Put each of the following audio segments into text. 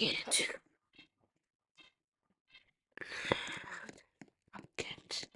Rocket. Rocket.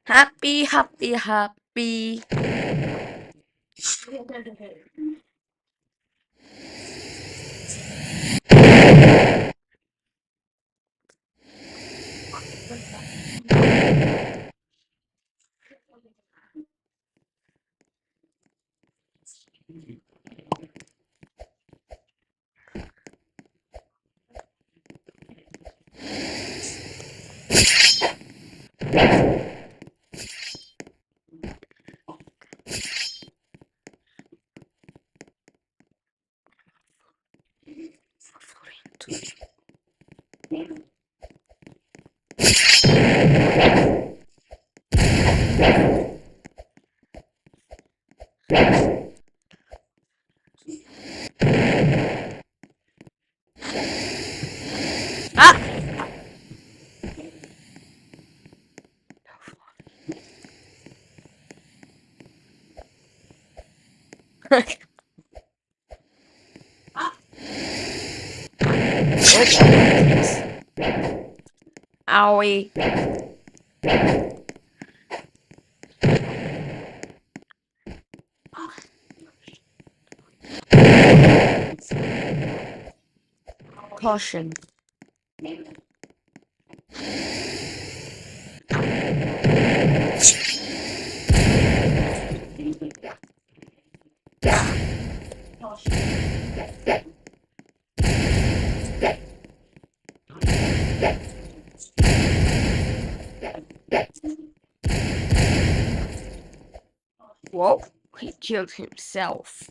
Happy, happy, happy. Ah! Owie. Caution. Whoa, he killed himself.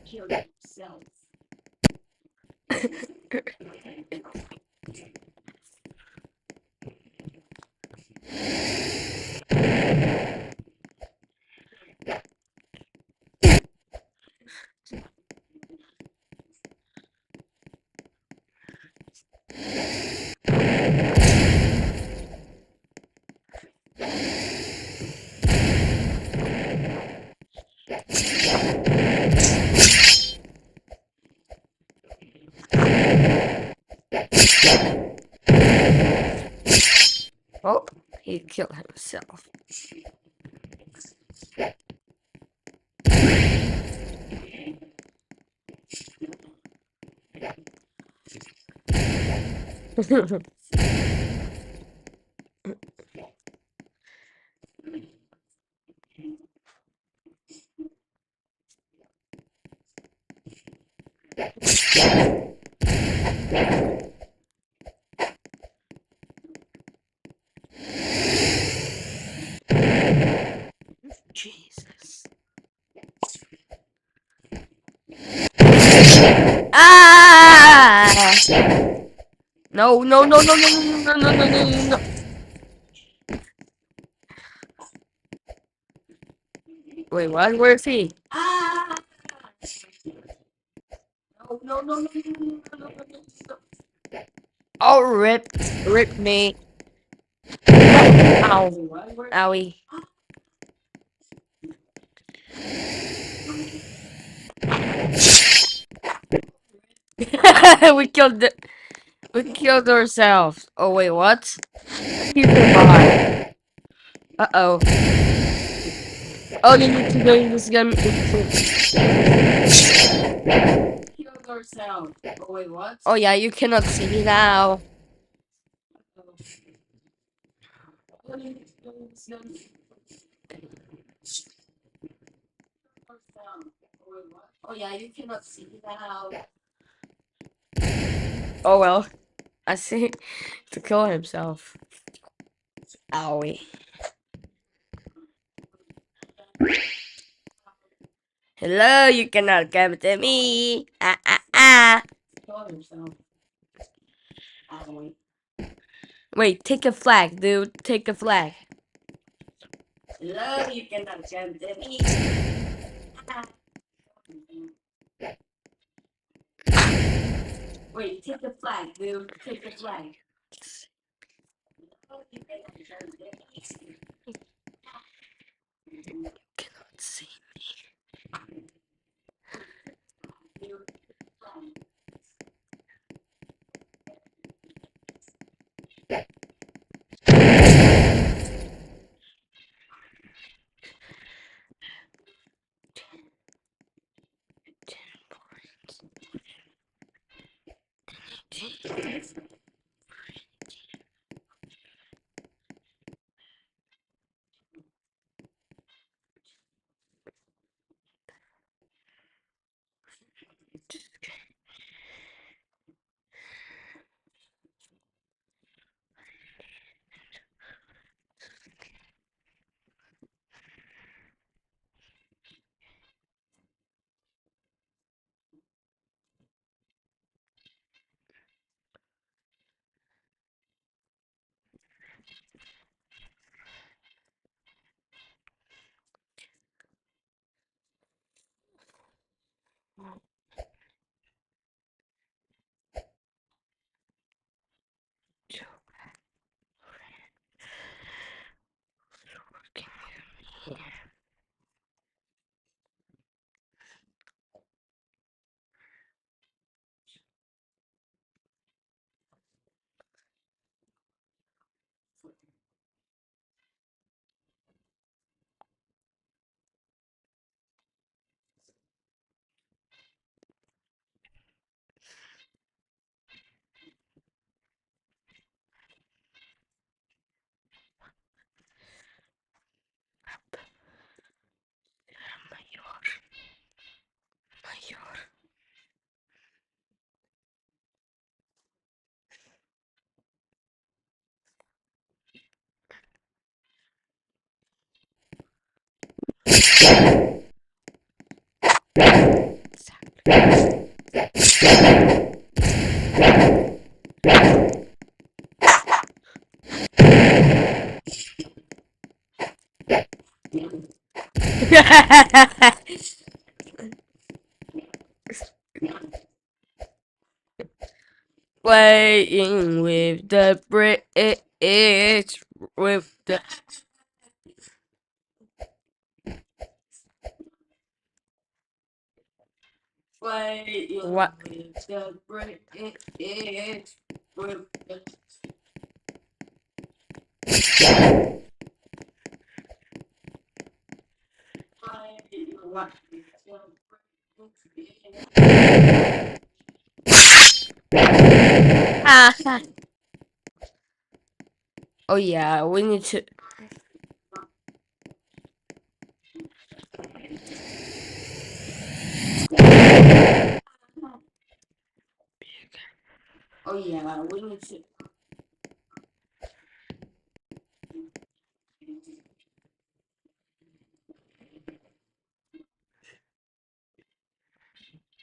Killed himself. Oh, he killed himself. Jesus. Ah! No, no, no, no, no, no, no, no, no, no, no. Wait, what? Where is he? Ah! No, no, no, no, no, no, no, no, no. Oh, rip me. Ow. Owie. We killed ourselves. Oh wait, what? He survived. Uh-oh. Oh, you need to go in this game. Killed ourselves. Oh wait, what? Oh yeah, you cannot see me now. Oh yeah, you cannot see me now. Oh well, I see. To kill himself. Owie. Hello, you cannot come to me. Ah ah ah. Kill himself. Owie. Wait, take a flag, dude. Take a flag. Hello, you cannot come to me. Ah. Wait, take the flag, dude. Take the flag. You cannot see me. Playing with the bridge, with the playing what? With the bridge, with the playing what? Ah. Oh yeah, we need to. Oh yeah, we need to.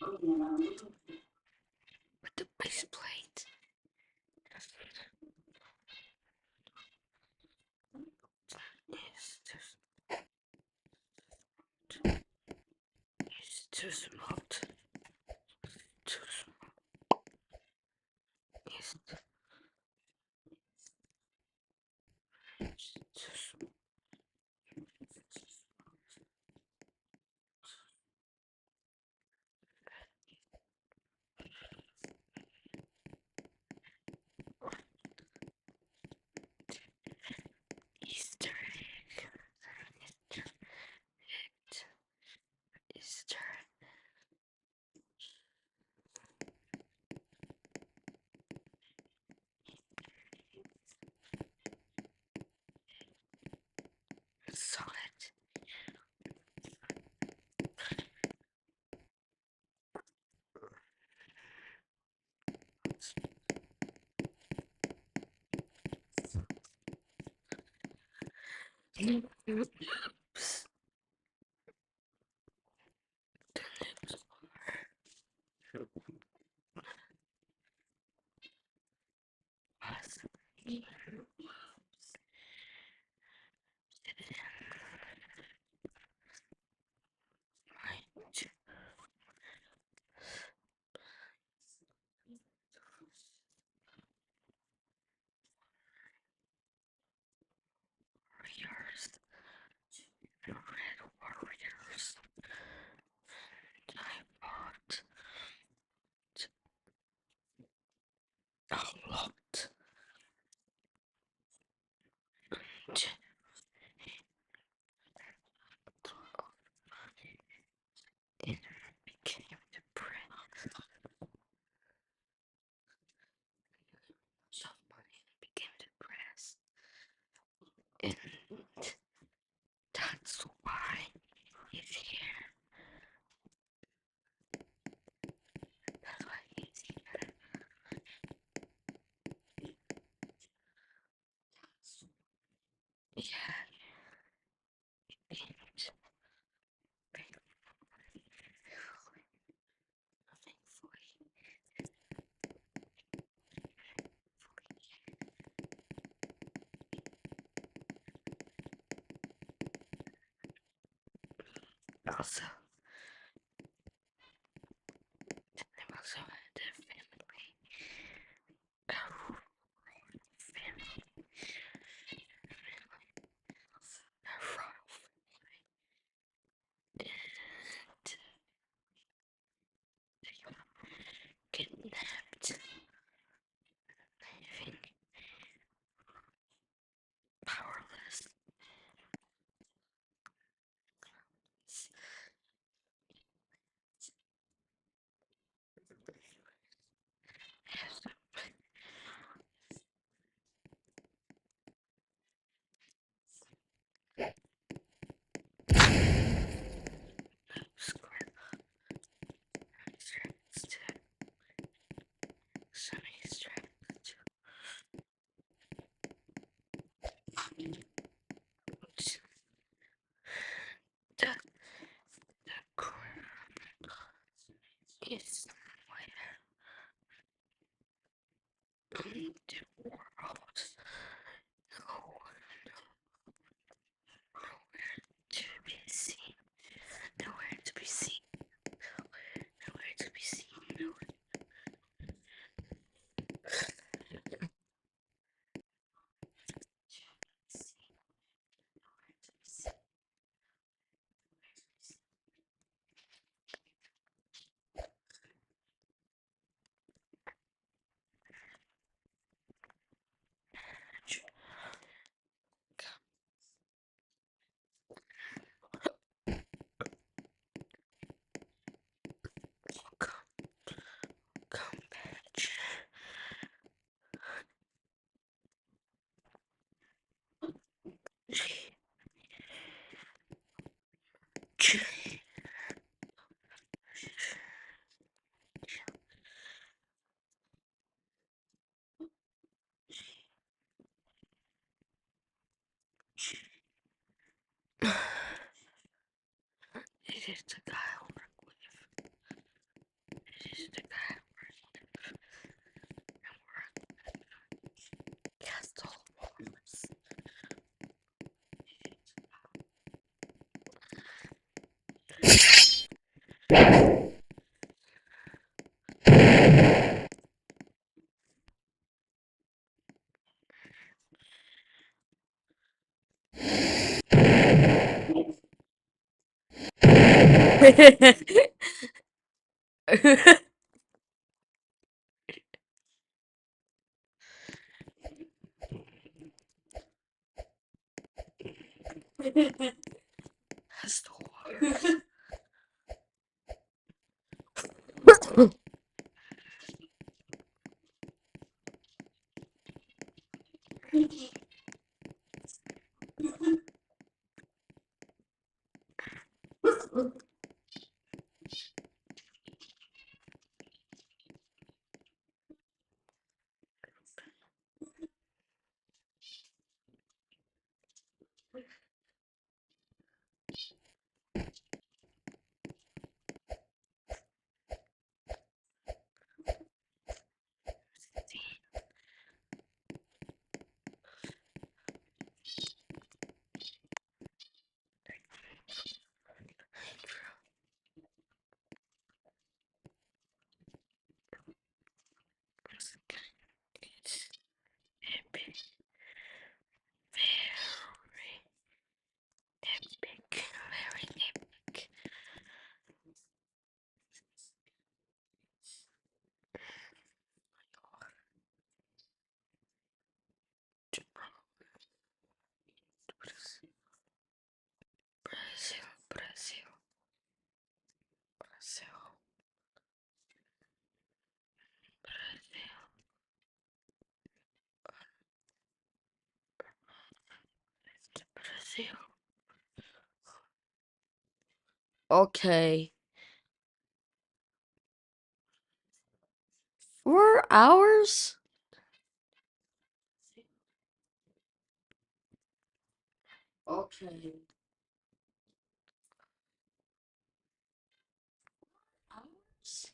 Oh yeah, with the base plate. It's too smoked. Too smoked. It's too smoked. Easter egg. Easter. Solid. Oops. Yours. Also, they also had a family. A royal family. A royal family. And they got kidnapped. Living powerless. The crown is somewhere in the world. Nowhere to be seen. Nowhere to be seen. Nowhere to be seen. Nowhere come back. It is the guy I work with. It is the guy I work with. Castle Walls. That's the water. It's epic. Very epic. Very epic. Brazil, Brazil, Brazil, Brazil, Brazil. Okay. 4 hours? Okay. Hours?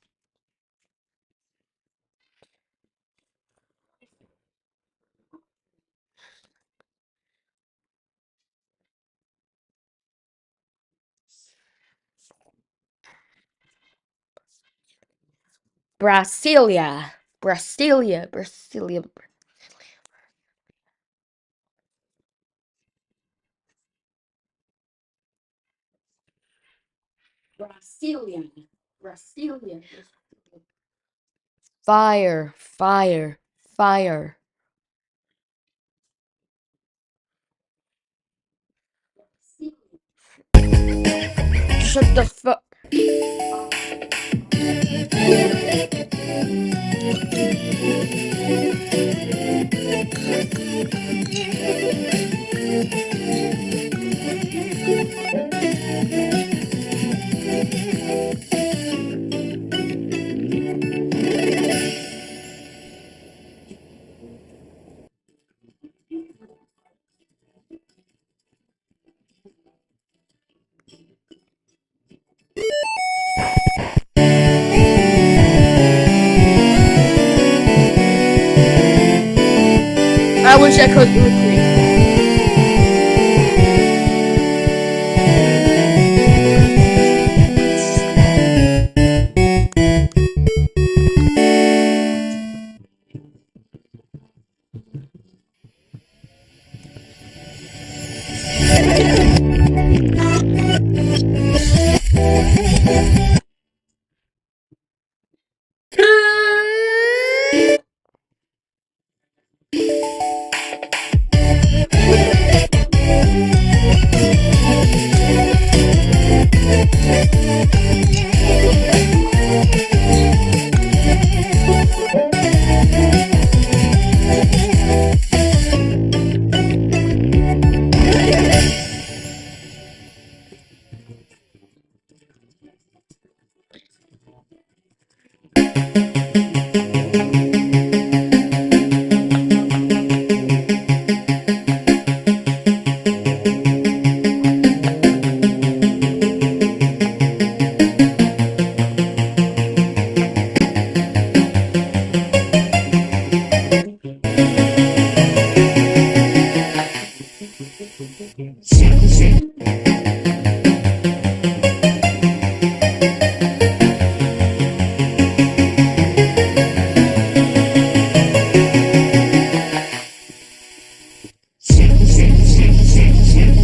Brasilia. Brasilia. Brasilia. Brasilia. Brasilia. Fire. Fire. Fire. Shut the fuck. I wish I could recreate.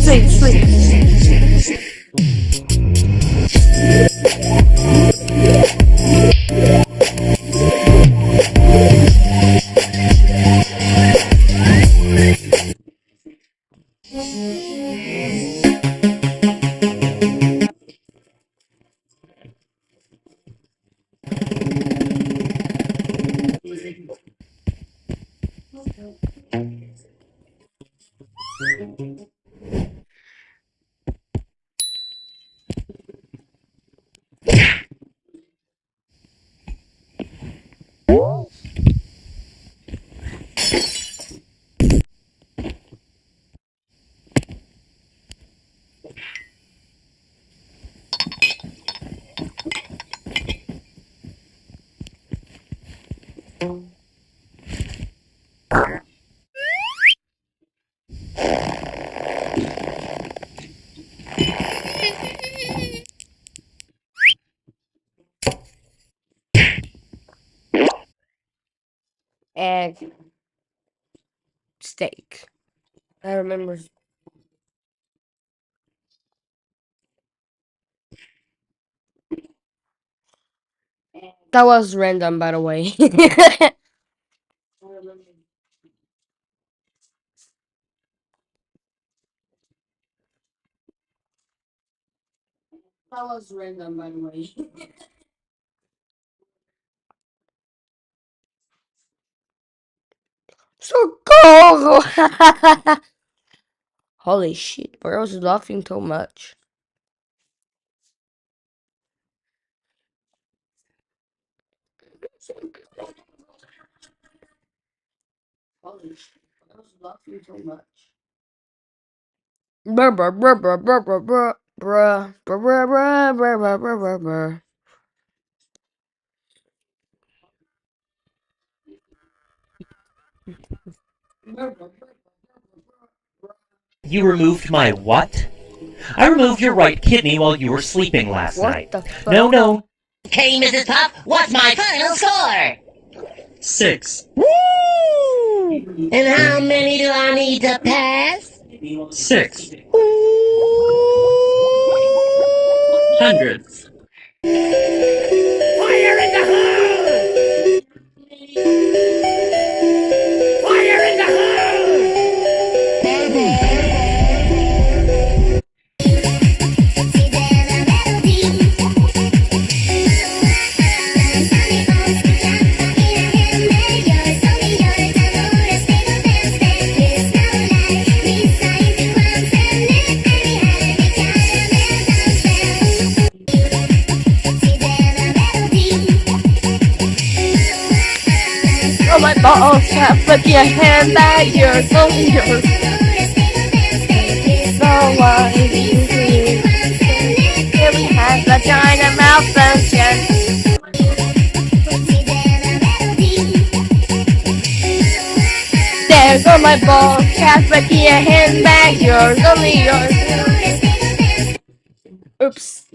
Sleep, sleep. Egg. Steak. I remember. That was random, by the way. That was random, by the way. Socorro! Holy shit, bro, I was laughing too much. Holy shit, I was laughing too much. Bruh, bruh, bruh, bruh, bruh, bruh, bruh, bruh, bruh, bruh, bruh, bruh, bruh, bruh, bruh. You removed my what? I removed your right kidney while you were sleeping last What night. the fuck? No, no. Hey, Mrs. Puff, what's my final score? 6. Woo! And how many do I need to pass? 6. Hundredths. Fire in the hole! Fire in the hole! Oh my balls, can't put your hand back, yours, only yours. So what is it? Every has vagina, mouth, and chin. There's all my balls, can't put your hand back, yours, only yours. Oops.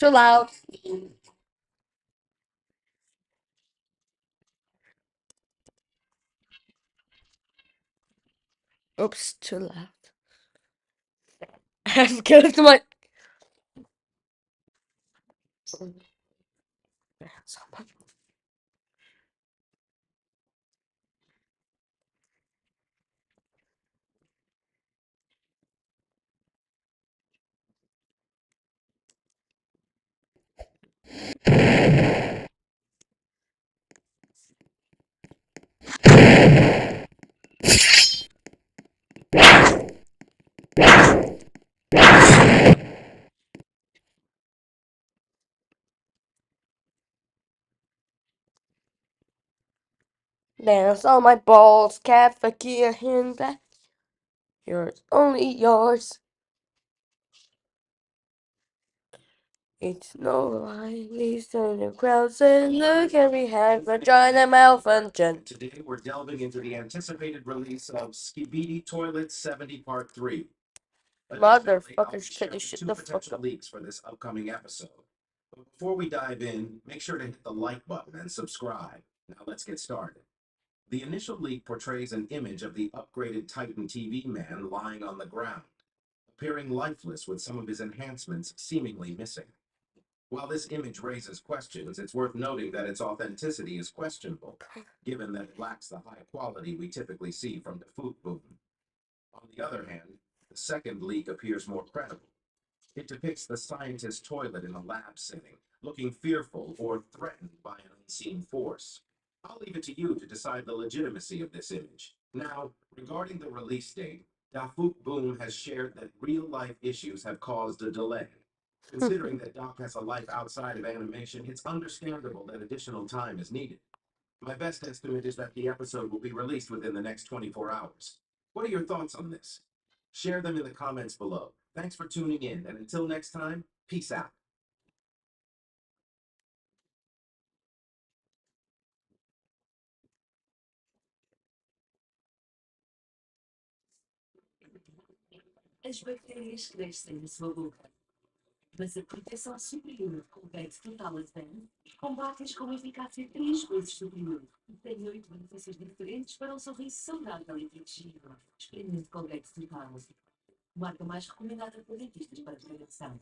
Too loud. Oops, too loud. I've killed my. Dance on my balls, cat, fuck your hand back. Yours, only yours. It's no lie, listen the crowds and look every hand, vagina, mouth, and chin. Today we're delving into the anticipated release of Skibidi Toilet 70 Part 3. Motherfuckers, could you shut two the fuck potential up? leaks for this upcoming episode. But before we dive in, make sure to hit the like button and subscribe. Now let's get started. The initial leak portrays an image of the upgraded Titan TV man lying on the ground, appearing lifeless with some of his enhancements seemingly missing. While this image raises questions, it's worth noting that its authenticity is questionable, given that it lacks the high quality we typically see from the Boom. On the other hand, the second leak appears more credible. It depicts the scientist's toilet in a lab setting, looking fearful or threatened by an unseen force. I'll leave it to you to decide the legitimacy of this image. Now, regarding the release date, Dafuk Boom has shared that real-life issues have caused a delay. Considering that Doc has a life outside of animation, it's understandable that additional time is needed. My best estimate is that the episode will be released within the next 24 hours. What are your thoughts on this? Share them in the comments below. Thanks for tuning in, and until next time, peace out. As bactérias crescem na sua boca, mas a proteção superior Colgate Total Advanced combate-as com eficácia 3 vezes superior e tem 8 benefícios diferentes para um sorriso saudável e protegido. Experimente Colgate Total, marca mais recomendada por dentistas para prevenção.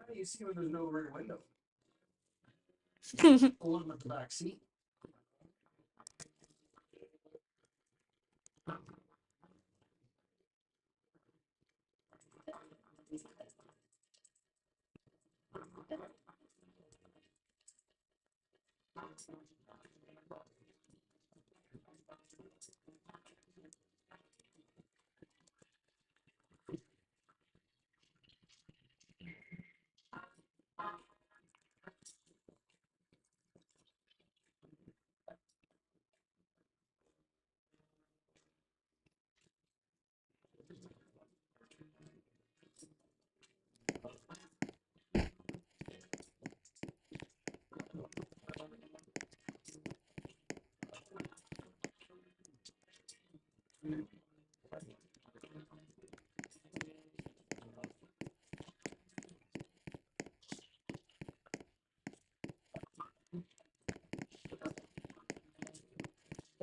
How do you see when there's no rear window? Pull him at the back seat.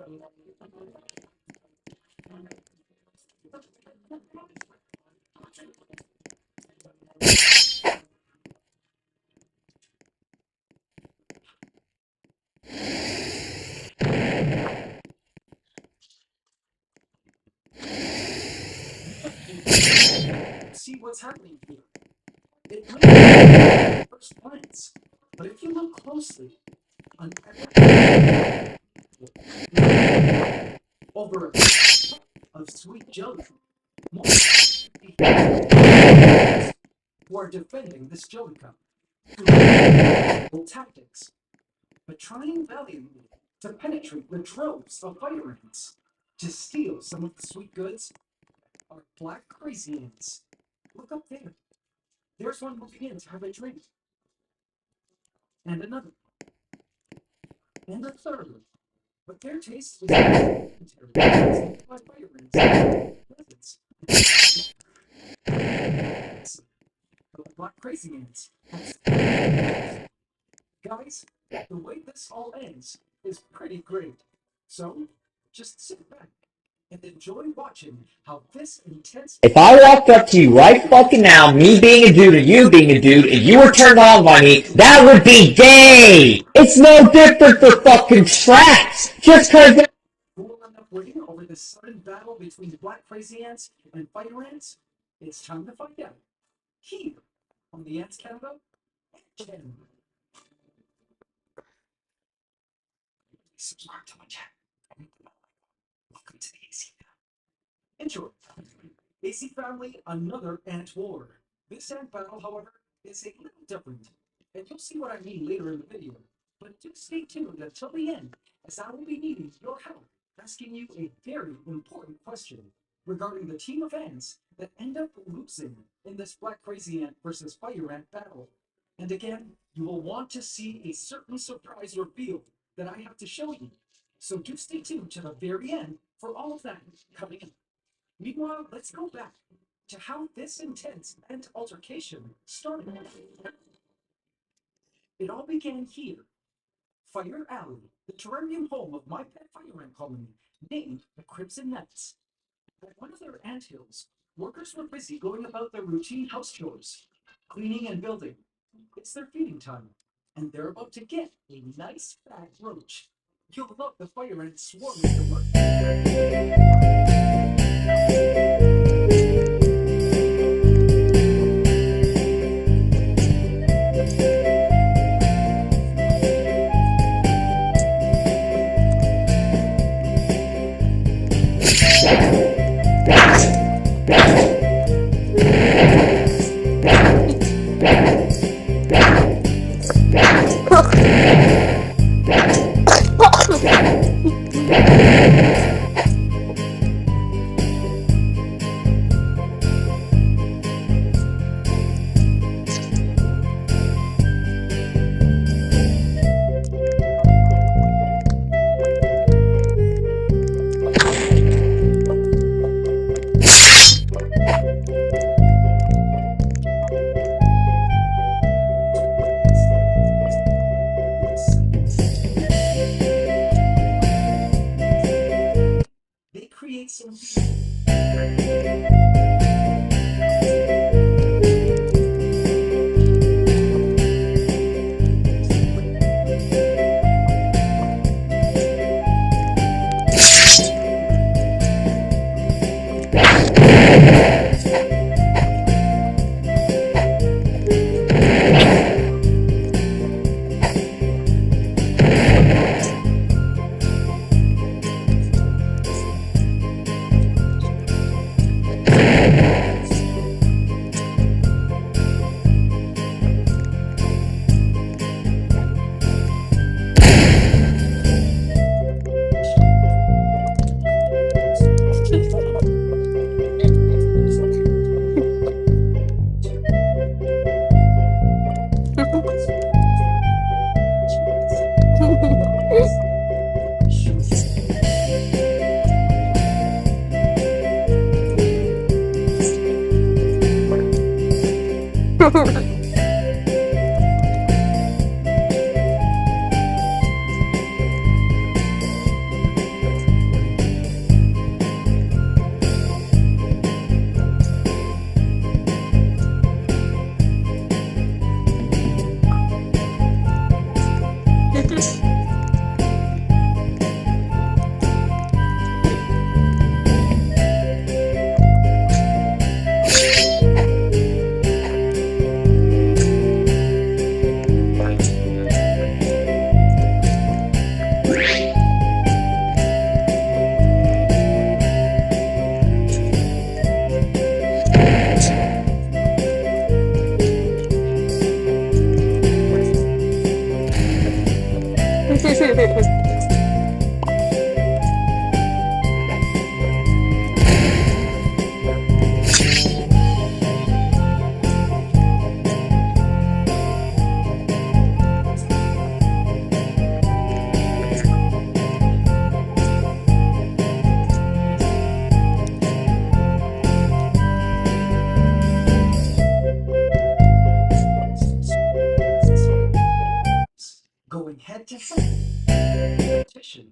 See what's happening here. It looks at first glance, but if you look closely, an over a cup of sweet jelly, most who are defending this jelly cup. Tactics, but trying valiantly to penetrate the troves of fire ants to steal some of the sweet goods are black crazy ants. Look up there. There's one who begins to have a drink. And another. And a third. But their taste is by fire ants. But black crazy ants. Guys, the way this all ends is pretty great. So, just sit back and enjoy watching how this intense. If I walked up to you right fucking now, me being a dude and you being a dude, and you were turned on by me, that would be gay! It's no different for fucking traps! Just cause Who will end up winning over this sudden battle between the black crazy ants and fire ants? It's time to find out. Here, on the Ants Canada channel. Subscribe to my channel. Welcome to the AC Family. Enjoy. AC Family, another ant war. This ant battle, however, is a little different, and you'll see what I mean later in the video. But do stay tuned until the end, as I will be needing your help, asking you a very important question regarding the team of ants that end up losing in this black crazy ant versus fire ant battle. And again, you will want to see a certain surprise reveal that I have to show you. So do stay tuned to the very end for all of that coming up. Meanwhile, let's go back to how this intense ant altercation started. It all began here. Fire Alley, the terrarium home of my pet fire ant colony, named the Crimson Nets. At one of their ant hills, workers were busy going about their routine house chores, cleaning and building. It's their feeding time, and they're about to get a nice fat roach. You'll love the fire ants swarming to work. Going head to head. Competition.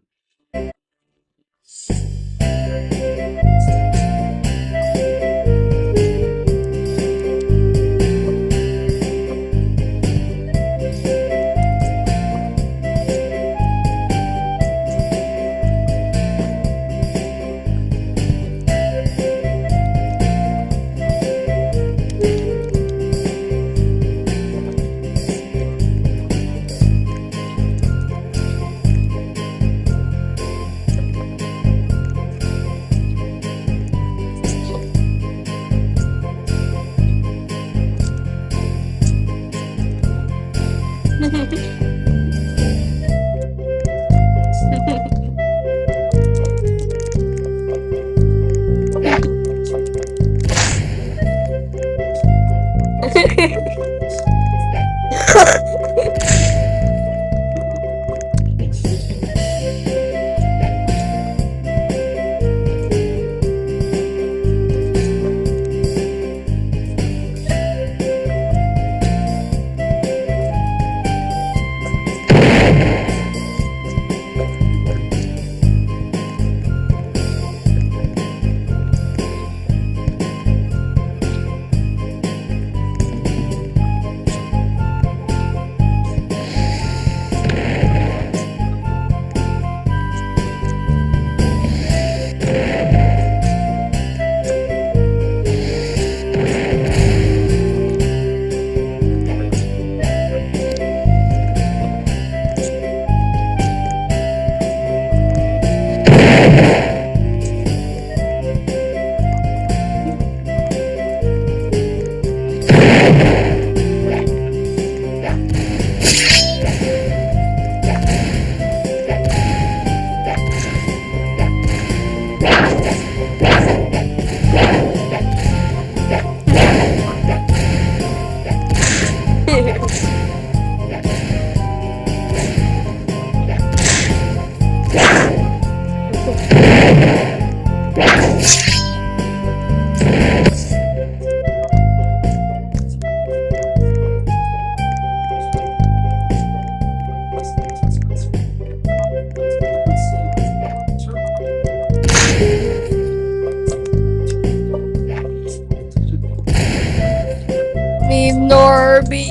Meme Norby.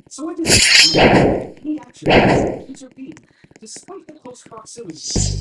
So what does he actually intervened despite the close proximity.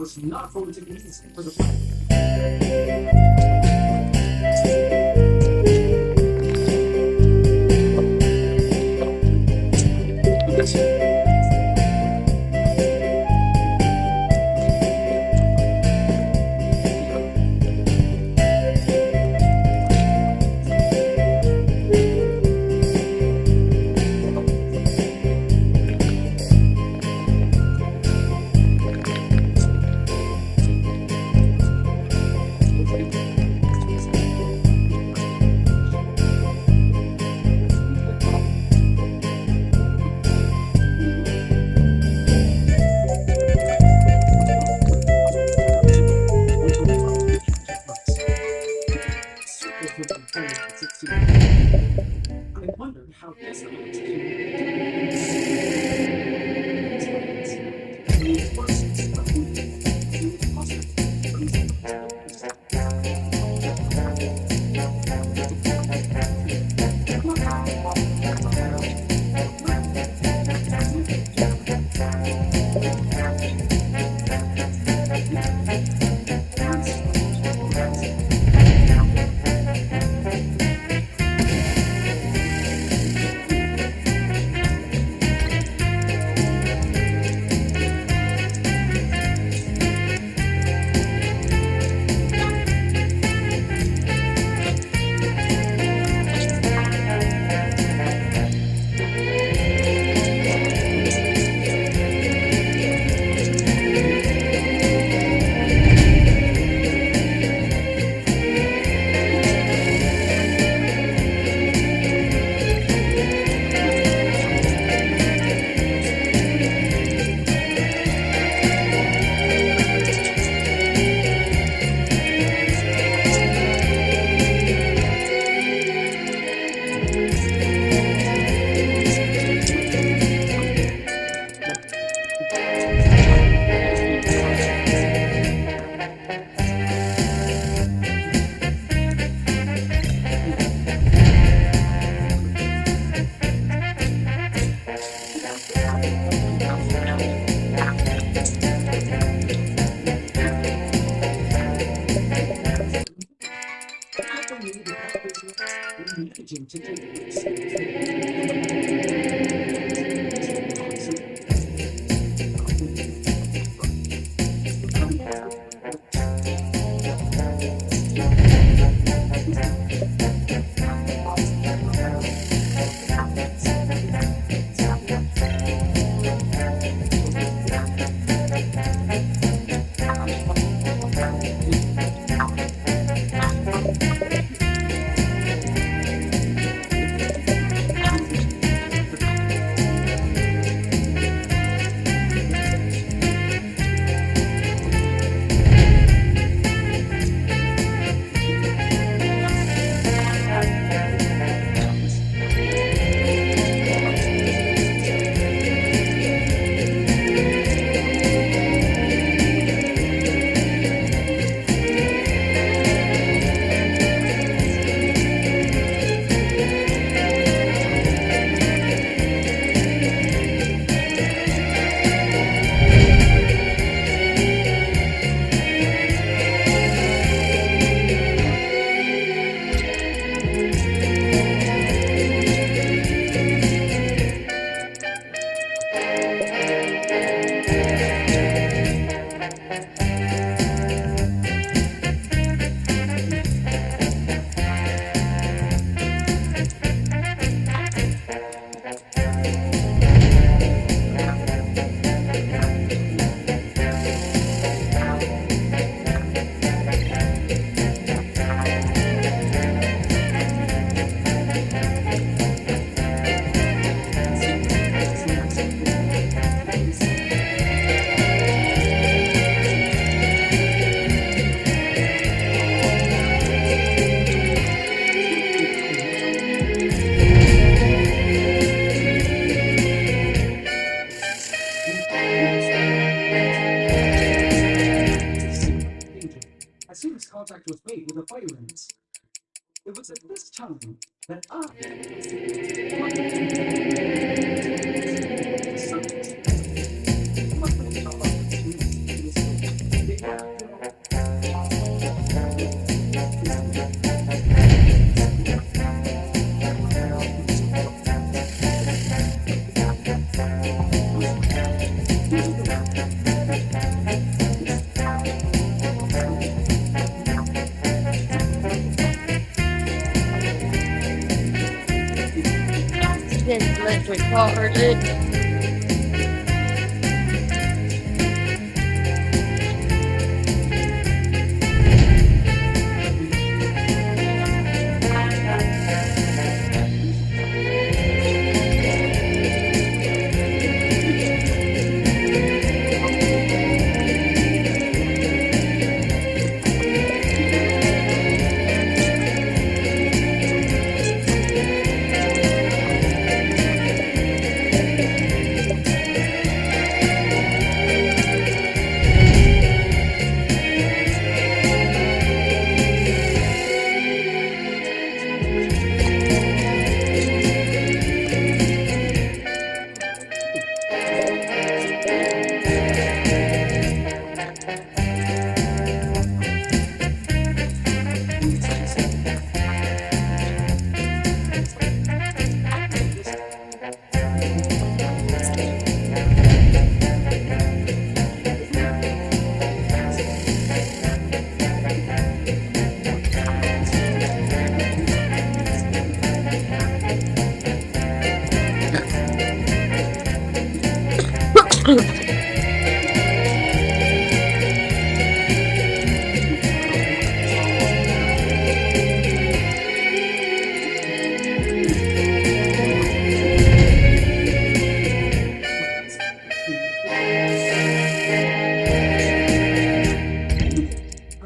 was not going to be easy for the player. I wondered how this managing to take as soon as contact was made with the fire ants. It was at this time that I electric car, dude.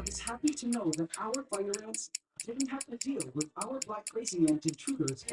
I was happy to know that our fire ants didn't have to deal with our black crazy ant intruders.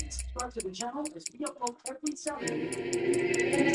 Subscribe to the channel as we upload every Saturday.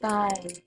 5.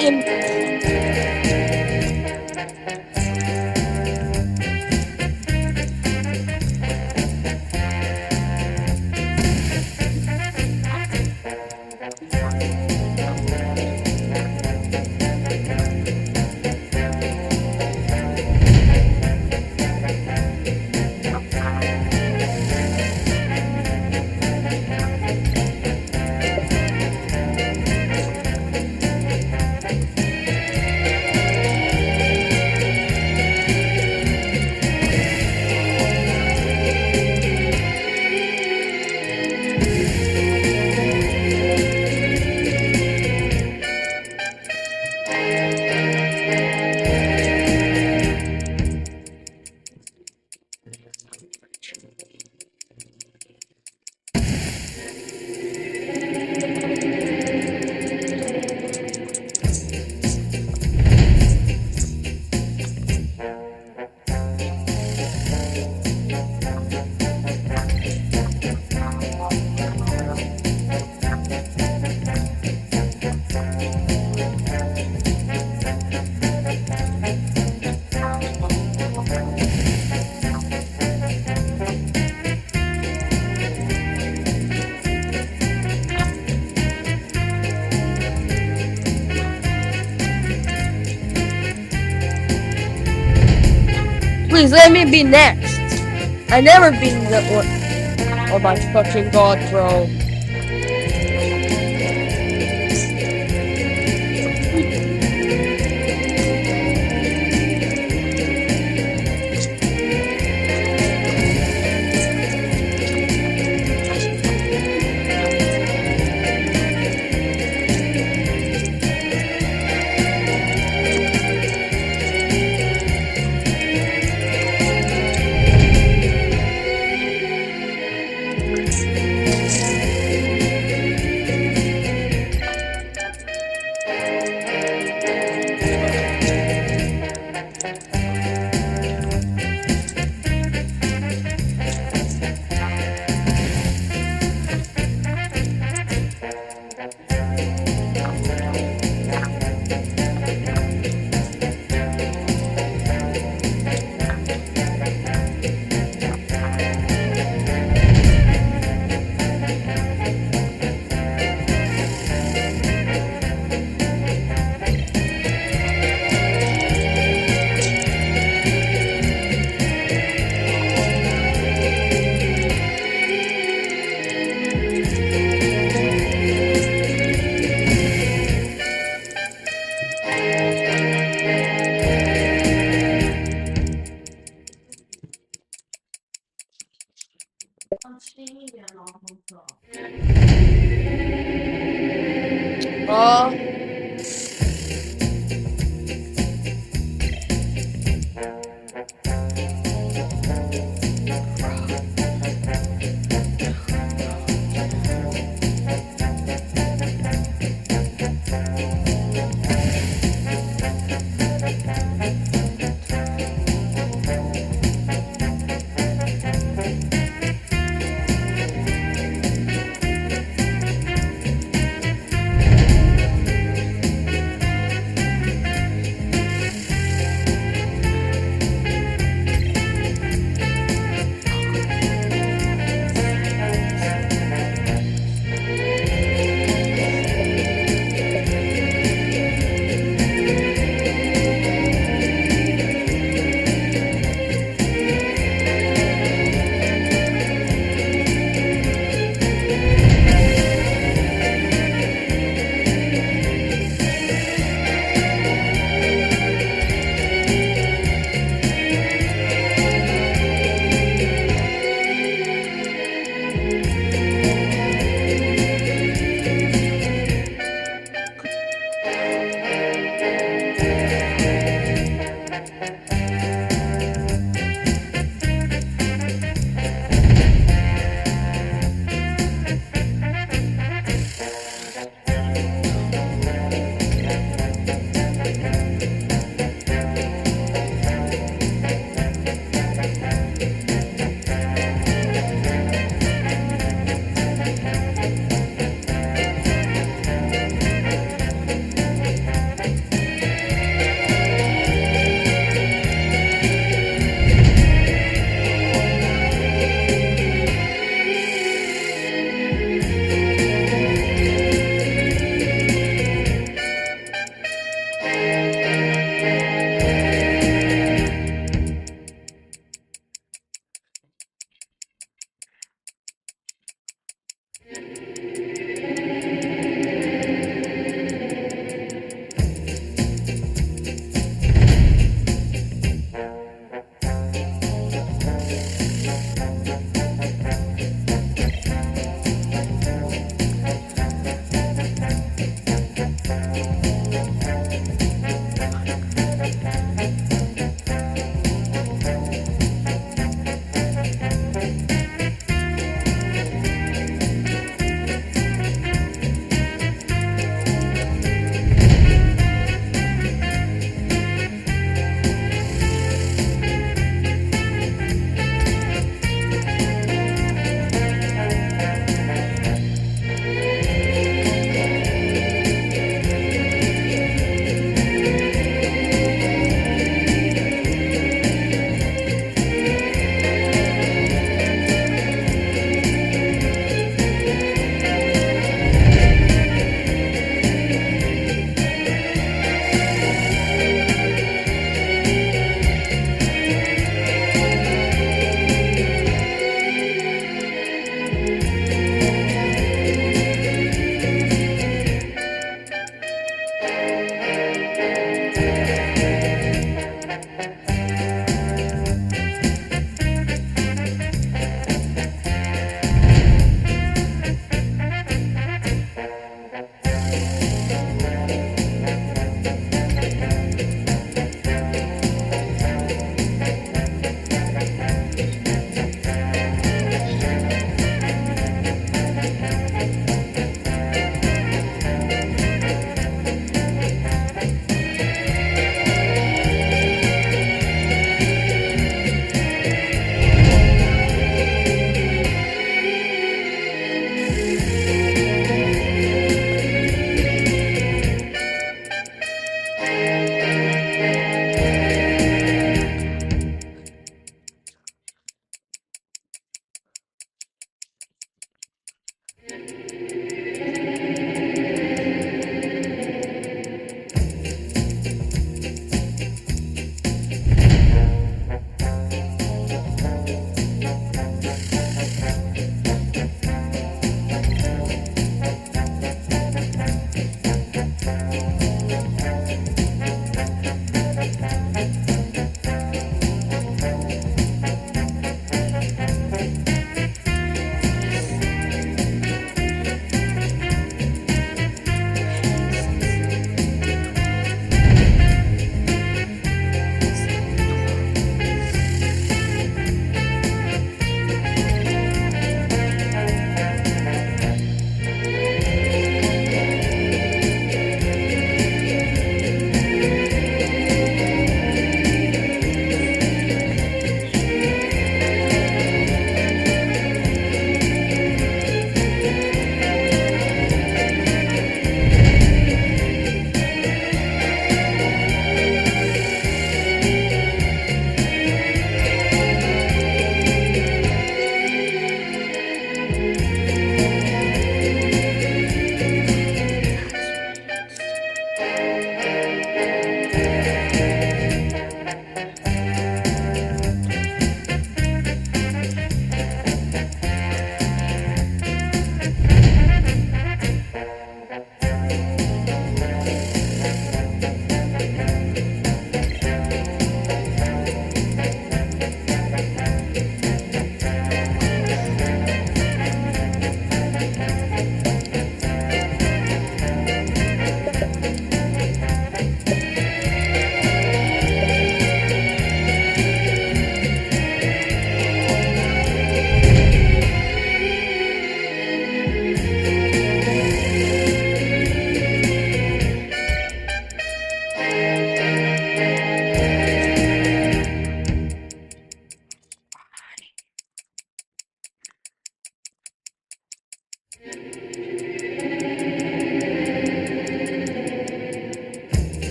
Him. Please let me be next. I never been the one. Oh my fucking god, bro. Oh.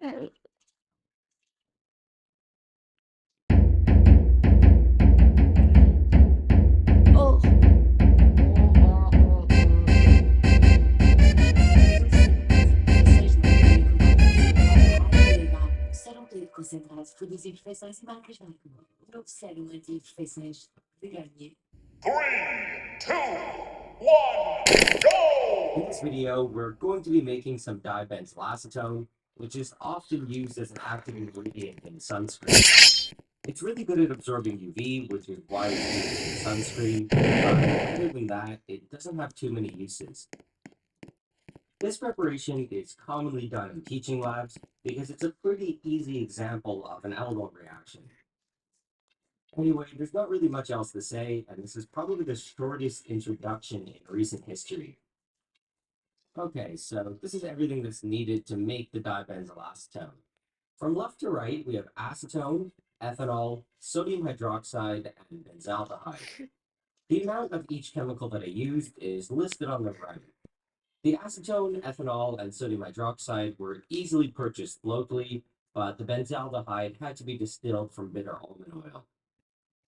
Oh. Serão concentrados produzir perfeições e marcas Magnum. O novo sérum anti-imperfeições de Garnier. 3, 2, 1, go! In this video, we're going to be making some dibenzyl acetone, which is often used as an active ingredient in sunscreen. It's really good at absorbing UV, which is why it's used in sunscreen, but other than that, it doesn't have too many uses. This preparation is commonly done in teaching labs because it's a pretty easy example of an aldol reaction. Anyway, there's not really much else to say, and this is probably the shortest introduction in recent history. Okay, so this is everything that's needed to make the dibenzyl acetone. From left to right, we have acetone, ethanol, sodium hydroxide, and benzaldehyde. The amount of each chemical that I used is listed on the right. The acetone, ethanol, and sodium hydroxide were easily purchased locally, but the benzaldehyde had to be distilled from bitter almond oil.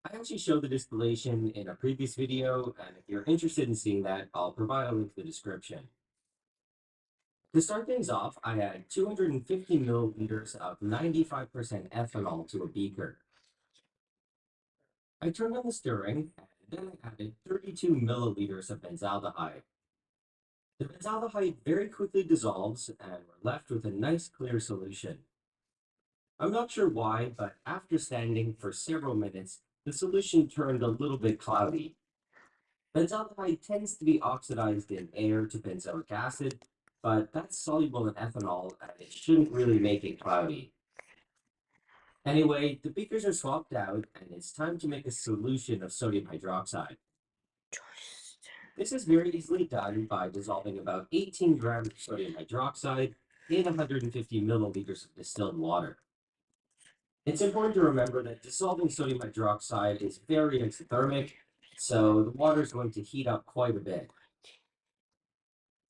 I actually showed the distillation in a previous video, and if you're interested in seeing that, I'll provide a link in the description. To start things off, I add 250 milliliters of 95% ethanol to a beaker. I turned on the stirring, and then I added 32 milliliters of benzaldehyde. The benzaldehyde very quickly dissolves, and we're left with a nice clear solution. I'm not sure why, but after standing for several minutes, the solution turned a little bit cloudy. Benzaldehyde tends to be oxidized in air to benzoic acid, but that's soluble in ethanol, and it shouldn't really make it cloudy. Anyway, the beakers are swapped out, and it's time to make a solution of sodium hydroxide. This is very easily done by dissolving about 18 grams of sodium hydroxide in 150 milliliters of distilled water. It's important to remember that dissolving sodium hydroxide is very exothermic, so the water is going to heat up quite a bit.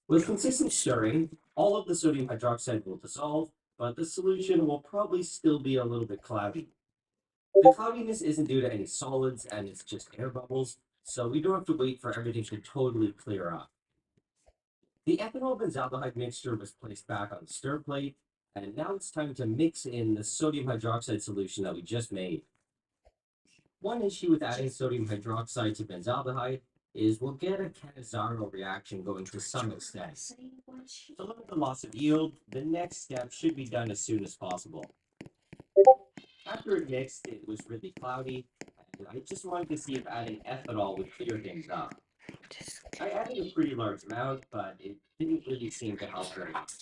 With consistent stirring, all of the sodium hydroxide will dissolve, but the solution will probably still be a little bit cloudy. The cloudiness isn't due to any solids, and it's just air bubbles, so we don't have to wait for everything to totally clear up. The ethanol benzaldehyde mixture was placed back on the stir plate, and now it's time to mix in the sodium hydroxide solution that we just made. One issue with adding sodium hydroxide to benzaldehyde is we'll get a Cannizzaro reaction going to some extent. To limit the loss of yield, the next step should be done as soon as possible. After it mixed, it was really cloudy, and I just wanted to see if adding ethanol would clear things up. I added a pretty large amount, but it didn't really seem to help very much.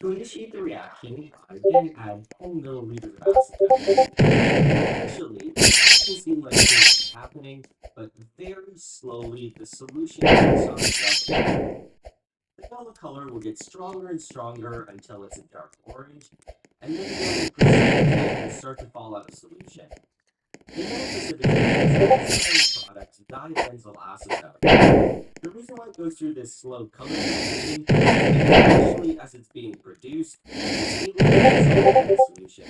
To initiate the reaction, I then add 10 milliliters of acetone. Initially, it doesn't seem like things are happening, but very slowly the solution takes on its level. The yellow color will get stronger and stronger until it's a dark orange, and then the precipitate will start to fall out of solution. The yellow precipitate is the product dibenzyl acetone. The reason why it goes through this slow color transition is initially as it's being produced, it's able to dissolve in the solution.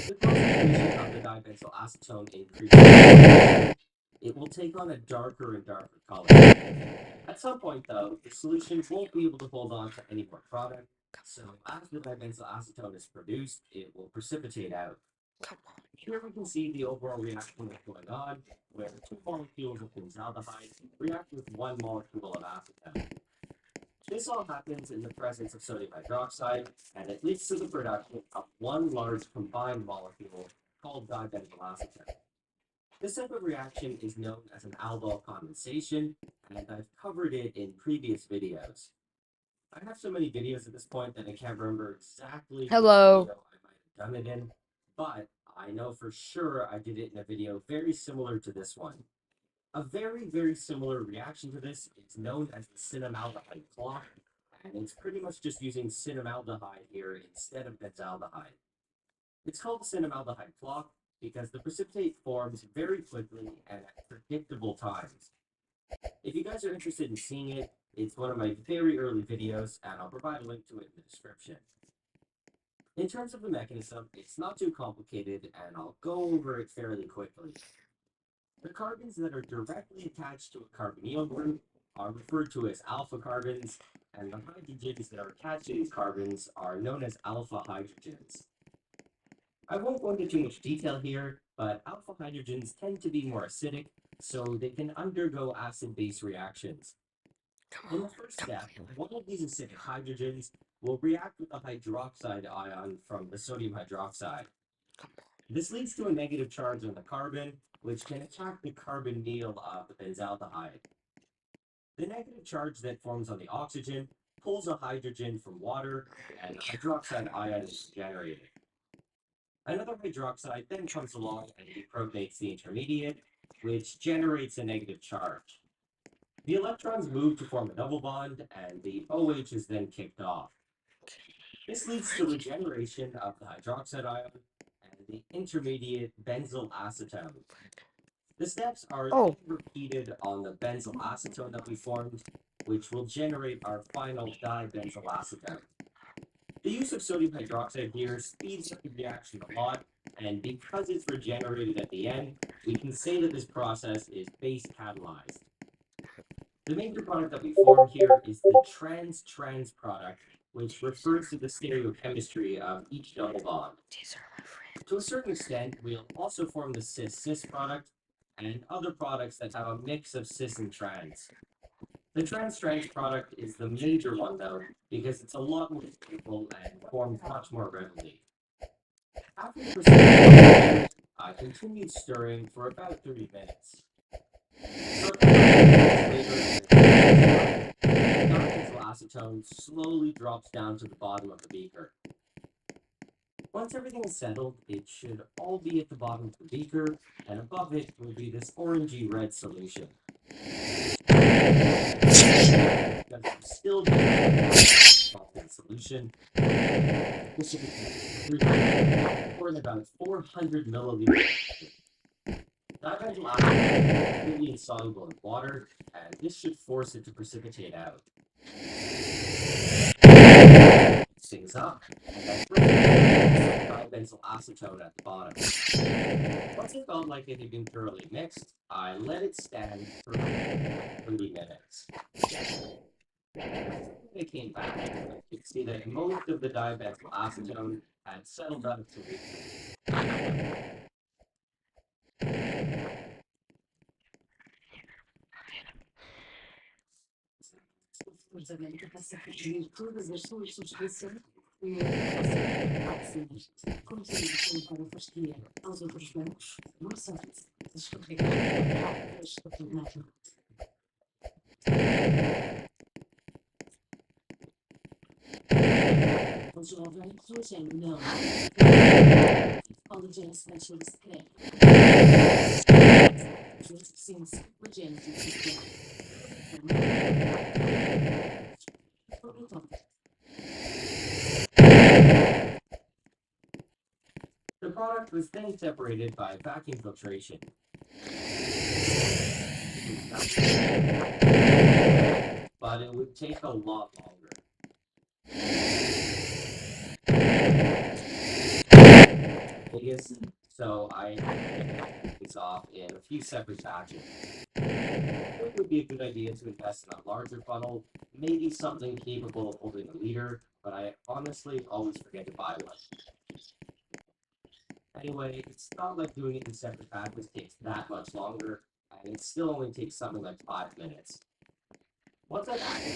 The concentration of the dibenzyl acetone increases. It will take on a darker and darker color. At some point, though, the solution won't be able to hold on to any more product, so as the dibenzyl acetone is produced, it will precipitate out. Here we can see the overall reaction that's going on, where 2 molecules of benzaldehyde react with 1 molecule of acetone. This all happens in the presence of sodium hydroxide, and it leads to the production of 1 large combined molecule called dibenzyl acetone. This type of reaction is known as an aldol condensation, and I've covered it in previous videos. I have so many videos at this point that I can't remember exactly which Hello. video I might have done it in, but I know for sure I did it in a video very similar to this one. A very, very similar reaction to this is known as the cinnamaldehyde clock, and it's pretty much just using cinnamaldehyde here instead of benzaldehyde. It's called the cinnamaldehyde clock because the precipitate forms very quickly and at predictable times. If you guys are interested in seeing it, it's one of my very early videos, and I'll provide a link to it in the description. In terms of the mechanism, it's not too complicated, and I'll go over it fairly quickly. The carbons that are directly attached to a carbonyl group are referred to as alpha carbons, and the hydrogens that are attached to these carbons are known as alpha hydrogens. I won't go into too much detail here, but alpha hydrogens tend to be more acidic, so they can undergo acid-base reactions. In the first step, one of these acidic hydrogens will react with the hydroxide ion from the sodium hydroxide. This leads to a negative charge on the carbon, which can attack the carbonyl of the benzaldehyde. The negative charge that forms on the oxygen pulls a hydrogen from water, and the hydroxide ion is generated. Another hydroxide then comes along and deprotonates the intermediate, which generates a negative charge. The electrons move to form a double bond, and the OH is then kicked off. This leads to regeneration of the hydroxide ion and the intermediate benzyl acetone. The steps are then repeated on the benzyl acetone that we formed, which will generate our final dibenzyl acetone. The use of sodium hydroxide here speeds up the reaction a lot, and because it's regenerated at the end, we can say that this process is base catalyzed. The major product that we form here is the trans-trans product, which refers to the stereochemistry of each double bond. To a certain extent, we'll also form the cis-cis product and other products that have a mix of cis and trans. The trans-trans product is the major one though, because it's a lot more stable and forms much more readily. After the procedure, I continued stirring for about 30 minutes. Dibenzyl acetone slowly drops down to the bottom of the beaker. Once everything is settled, it should all be at the bottom of the beaker, and above it will be this orangey red solution. Still in solution. This should be pouring about 400 milliliters. Dibenzyl acetone is really insoluble in water, and this should force it to precipitate out. Things up, and then dibenzyl acetone at the bottom. Once it felt like it had been thoroughly mixed, I let it stand for 30 minutes. When I came back, you could see that most of the dibenzyl acetone had settled out of solution. Supostamente passa a pedir todas as suas subscrições e opções. Como serviço para a fasquia aos outros bancos, boa sorte. Descarregar a tornado. O jovem Rogério não. Collagen Specialist Care. Since Regenerative Care. The product was then separated by vacuum filtration. But it would take a lot longer. So I took these off in a few separate batches. It would be a good idea to invest in a larger funnel, maybe something capable of holding a liter, but I honestly always forget to buy one. Anyway, it's not like doing it in separate batches takes that much longer, and it still only takes something like 5 minutes. Once I've added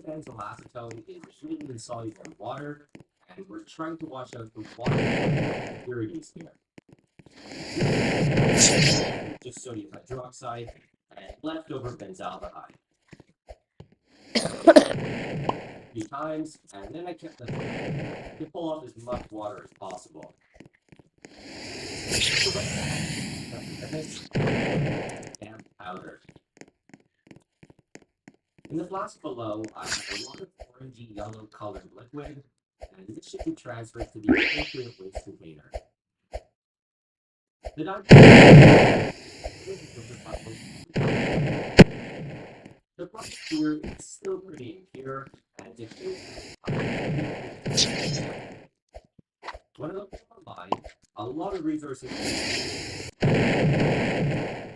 dibenzyl acetone is really insoluble in water, and we're trying to wash out the water impurities here. Just sodium hydroxide and leftover benzaldehyde. A few times, and then I kept them to pull off as much water as possible. Damp powder. In the flask below, I have a lot of orangey yellow colored liquid, and this should be transferred to the appropriate waste container. The product here is still pretty impure, and it when I looked online, a lot of resources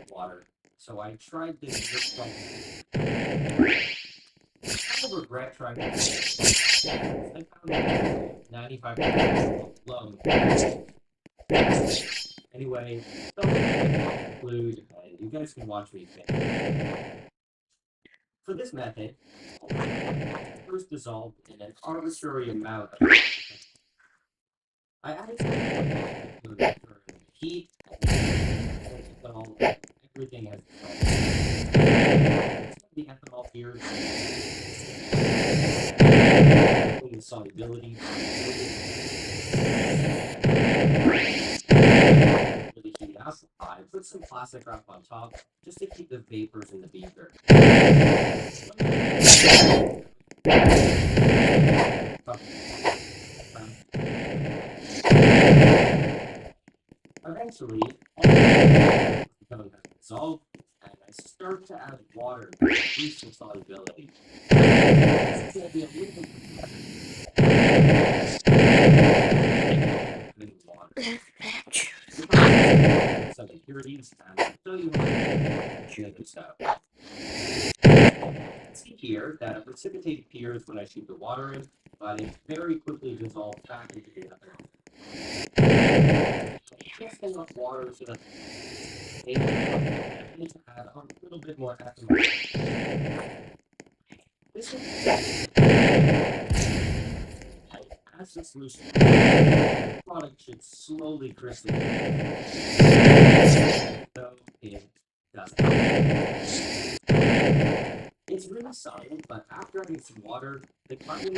water, so I tried this. I regret trying this. I found 95% low. Anyway, don't conclude, and you guys can watch me finish. For this method, first dissolved in an arbitrary amount of I added some heat and ethanol. Everything has the ethanol here. The solubility. Really heat up. I put some plastic wrap on top just to keep the vapors in the beaker. Eventually, all dissolve, and I start to add water to increase the solubility. It's going to be a little bit water. Some impurities, and I'll show you how to shoot this out. See here that a precipitate appears when I shoot the water in, but it very quickly dissolves back into the ethanol. Just enough water so that I need to add a little bit more ethanol. This is as the solution, the product should slowly crystallize. So it doesn't. It's really solid, but after adding some water, the carbon.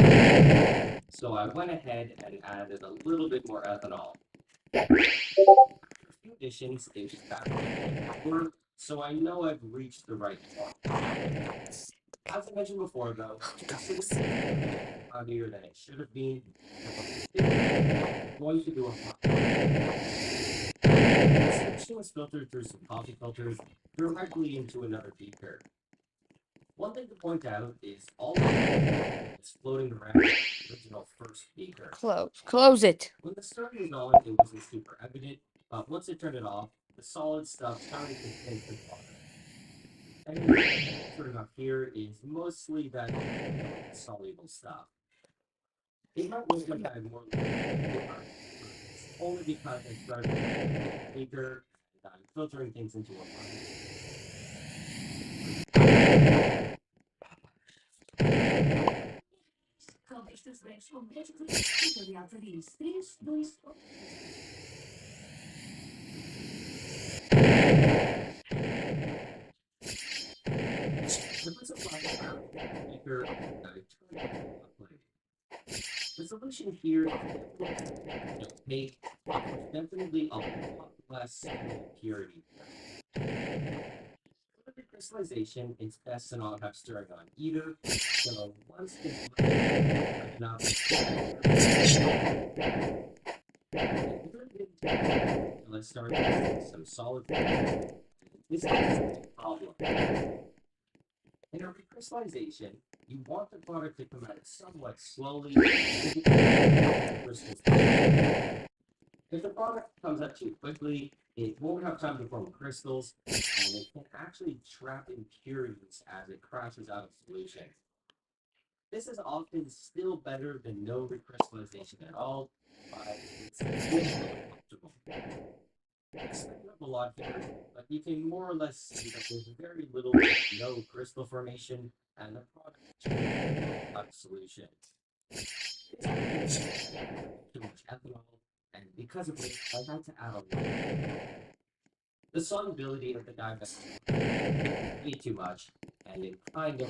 So I went ahead and added a little bit more ethanol. After a few additions, it was back on, so I know I've reached the right point. As I mentioned before, though, it's cloudier than it should have been. I'm going to do a hot. The solution was filtered through some coffee filters directly into another beaker. One thing to point out is all the is floating around the original first beaker. Close it. When the start was on, it wasn't super evident, but once I turned it off, the solid stuff started to tint the water. And turning off here is mostly that soluble stuff. It might look like I have more only because I started with a beaker and I'm filtering things into a pipe. Calma, estas breves são médicas e aliados ali. 3, 2, 1. The solution here is opaque, definitely a lot less purity. For the crystallization, it's best to not have stirring on either. So once it's enough, let's start with some solid. This is a problem. In a recrystallization, you want the product to come out somewhat slowly. If the product comes out too quickly, it won't have time to form crystals, and it can actually trap impurities as it crashes out of solution. This is often still better than no recrystallization at all, but it's still optimal. It's up a lot here, but you can more or less see that there's very little to no crystal formation and the product of solution. Too much ethanol, and because of it, I had to add a lot. The solubility of the diamond way too much, and it kind of.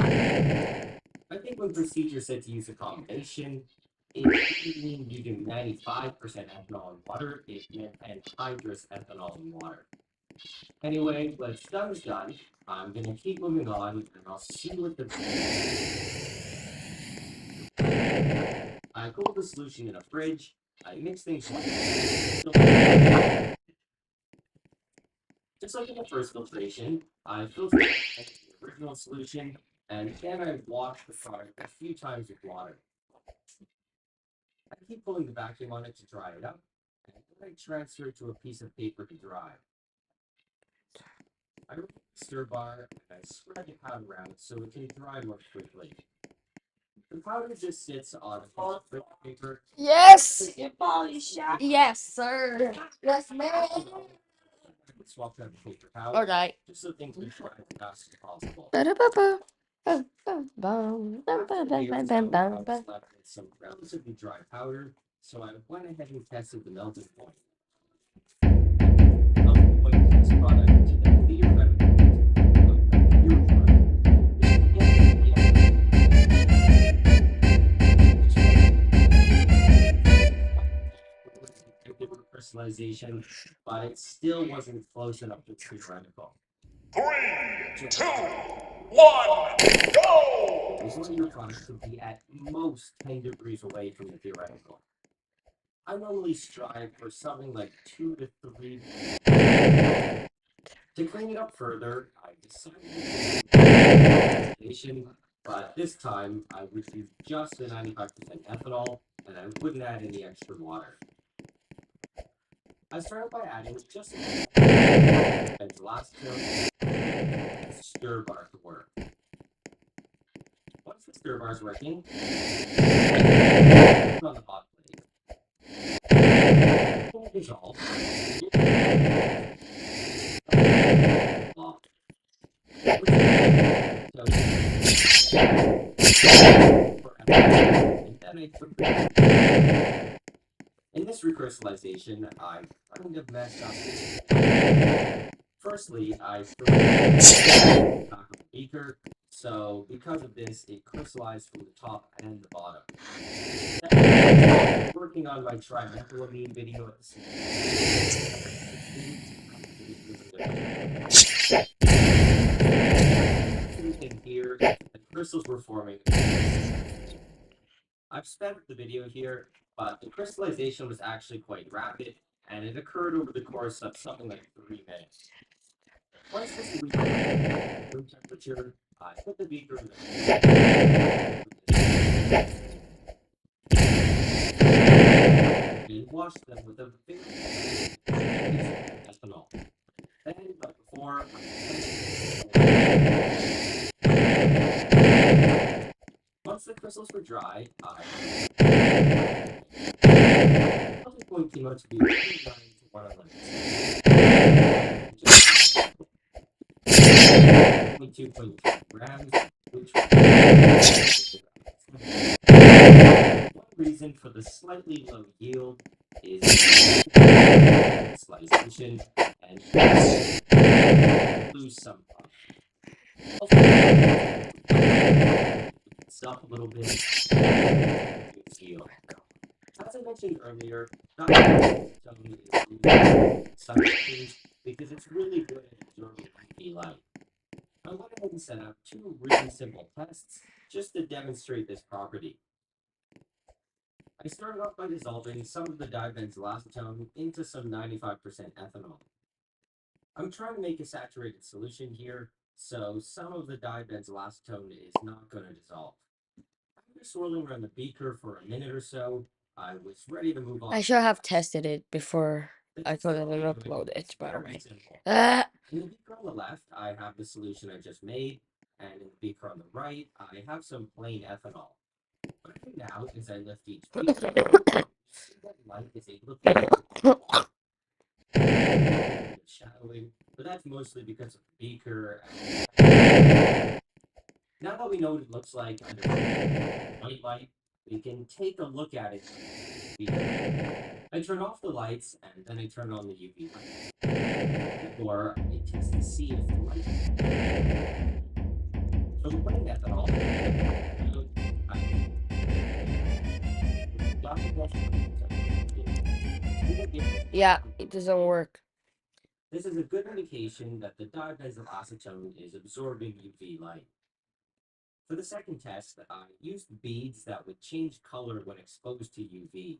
I think when procedure said to use a combination, it didn't mean you do 95% ethanol in water, it meant anhydrous ethanol in water. Anyway, what's done is done. I'm gonna keep moving on, and I'll see what the. I cool the solution in a fridge. I mix things. Just like in the first filtration, I filtered the original solution, and then I washed the product a few times with water. I keep pulling the vacuum on it to dry it up, and then I transfer it to a piece of paper to dry. I remove the stir bar and I spread the powder out so it can dry more quickly. The powder just sits on a piece of paper. Yes! Yes, sir. Yes, ma'am. Swap out the paper towel, Alright. just so things can dry as fast as possible. Ba-da-ba-ba. After the years, I was left with some relatively dry powder, so I went ahead and tested the melting point. Melting point of this product to the theoretical crystallization, but it still wasn't close enough to theoretical. 3, 2, 1, go! This one of your products could be at most 10 degrees away from the theoretical. I normally strive for something like 2 to 3. To clean it up further, I decided to but this time I would use just the 95% ethanol, and I wouldn't add any extra water. I started by adding just and last stir bar to work. Once the stir bar is working, put on the hot plate. Dissolve. In this recrystallization, I kind of messed up. Firstly, I threw the back of the beaker, so because of this, it crystallized from the top and the bottom. Working on my trimethylamine video at the same here, the crystals were forming. I've sped up the video here, but the crystallization was actually quite rapid, and it occurred over the course of something like 3 minutes. Once this reached room temperature, I put the beaker in and washed them with a very ethanol. Then, but before, once the crystals were dry, melting point came out to be 29 to 111. 22.2 grams, which one reason for the slightly low yield is crystallization and lose some stuff a little bit. As I mentioned earlier, sunscreen because it's really good at absorbing UV light. I went ahead and set up 2 really simple tests just to demonstrate this property. I started off by dissolving some of the dibenzolacetone into some 95% ethanol. I'm trying to make a saturated solution here, so some of the dibenzolacetone is not going to dissolve. After swirling around the beaker for a minute or so, I was ready to move on. I should have tested it before I couldn't upload it, by the way. In the beaker on the left, I have the solution I just made, and in the beaker on the right, I have some plain ethanol. What I do now is I lift each beaker, see that light is able to shadowing, but that's mostly because of the beaker. Now that we know what it looks like under white light, we can take a look at it. I turn off the lights and then I turn on the UV light. Or I test to see if the light. So we're putting ethanol. Yeah, it doesn't work. This is a good indication that the dibenzyl acetone is absorbing UV light. For the second test, I used beads that would change color when exposed to UV.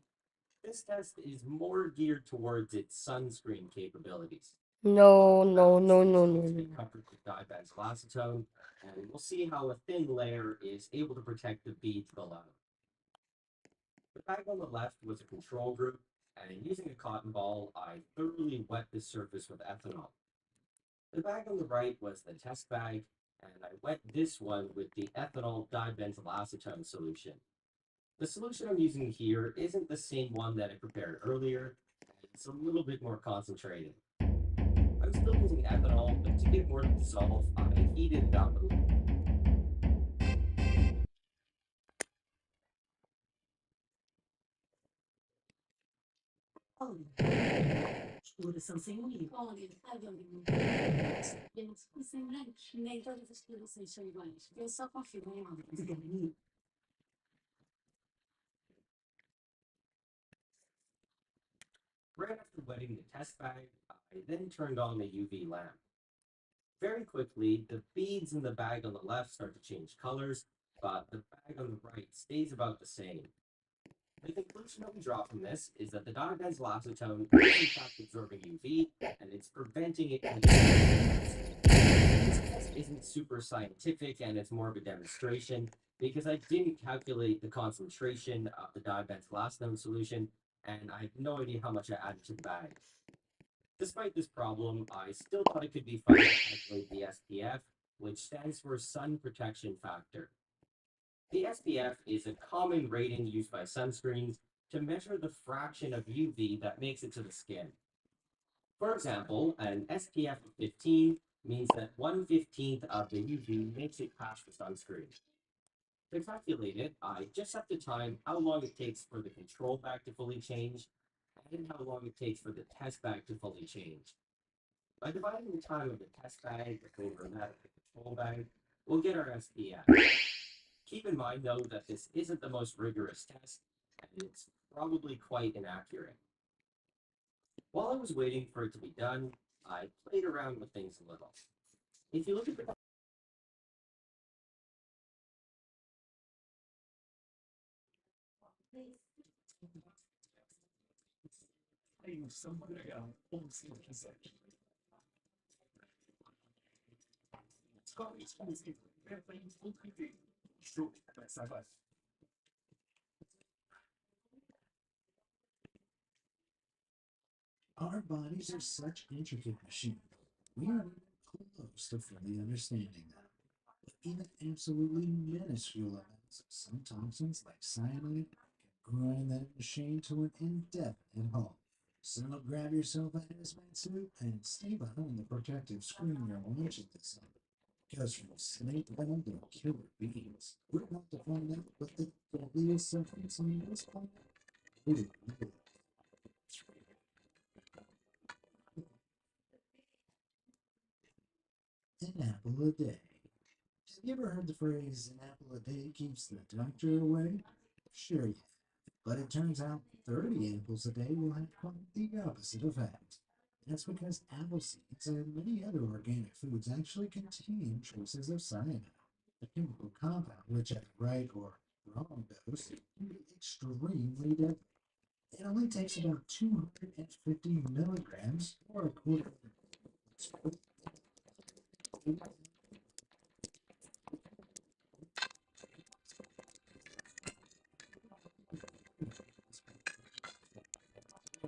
This test is more geared towards its sunscreen capabilities. No, no, no, no, no, no. Covered with dibenzyl acetone, and we'll see how a thin layer is able to protect the beads below. The bag on the left was a control group, and using a cotton ball, I thoroughly wet the surface with ethanol. The bag on the right was the test bag, and I wet this one with the ethanol dibenzyl acetone solution. The solution I'm using here isn't the same one that I prepared earlier, and it's a little bit more concentrated. I'm still using ethanol, but to get more to dissolve, I heated it up a little. Exploração sem limite. Olha, sem lentes. Nem todas as explorações são iguais. Eu só confio em uma de Right after wetting the test bag, I then turned on the UV lamp. Very quickly, the beads in the bag on the left start to change colors, but the bag on the right stays about the same. The conclusion that we draw from this is that the dibenzyl acetone is in fact absorbing UV, and it's preventing it from This test isn't super scientific, and it's more of a demonstration, because I didn't calculate the concentration of the dibenzyl acetone solution, and I have no idea how much I added to the bag. Despite this problem, I still thought it could be fun to calculate the SPF, which stands for Sun Protection Factor. The SPF is a common rating used by sunscreens to measure the fraction of UV that makes it to the skin. For example, an SPF of 15 means that 1/15 of the UV makes it past the sunscreen. To calculate it, I just have to time how long it takes for the control bag to fully change and how long it takes for the test bag to fully change. By dividing the time of the test bag over that of the control bag, we'll get our SPF. Keep in mind, though, that this isn't the most rigorous test, and it's probably quite inaccurate. While I was waiting for it to be done, I played around with things a little. If you look at the Our bodies are such intricate machines. We aren't even close to fully understanding them. But even absolutely minuscule amounts of some toxins like cyanide can grind that machine to an indefinite halt. So grab yourself a hazmat suit and stay behind the protective screen you're watching this on. Because from snake venom to killer bees, we're about to find out what the deadliest substance on this planet really is. An apple a day. Have you ever heard the phrase, an apple a day keeps the doctor away? Sure you have. But it turns out 30 apples a day will have quite the opposite effect. That's because apple seeds and many other organic foods actually contain traces of cyanide, a chemical compound which at the right or wrong dose can be extremely deadly. It only takes about 250 milligrams or a quarter of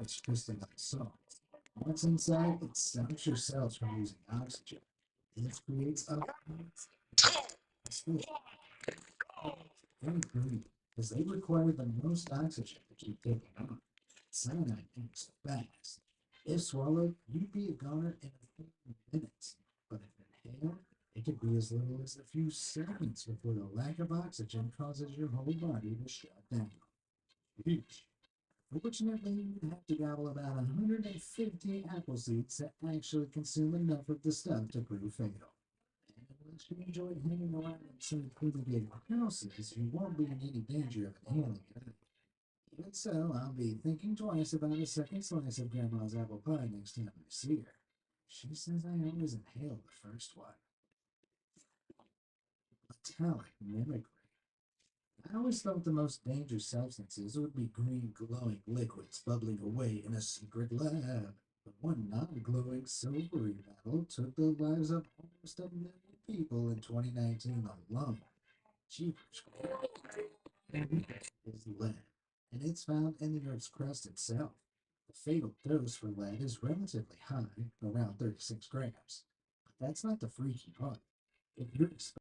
it's crystalline salt. Once inside, it stops your cells from using oxygen. This creates a very green, because they require the most oxygen to keep taking on. Cyanide acts fast. If swallowed, you'd be a goner in a few minutes. But if inhaled, it could be as little as a few seconds before the lack of oxygen causes your whole body to shut down. Yeesh. Fortunately, you'd have to gobble about 150 apple seeds to actually consume enough of the stuff to prove fatal. And unless you enjoy hanging around in some fumigated houses, you won't be in any danger of inhaling it. Even so, I'll be thinking twice about a second slice of Grandma's apple pie next time I see her. She says I always inhale the first one. Metallic mimicry. I always thought the most dangerous substances would be green glowing liquids bubbling away in a secret lab. But one non-glowing silvery metal took the lives of almost 1 million people in 2019 alone. Jeepers is lead, and it's found in the Earth's crust itself. The fatal dose for lead is relatively high, around 36 grams. But that's not the freaky part. If you're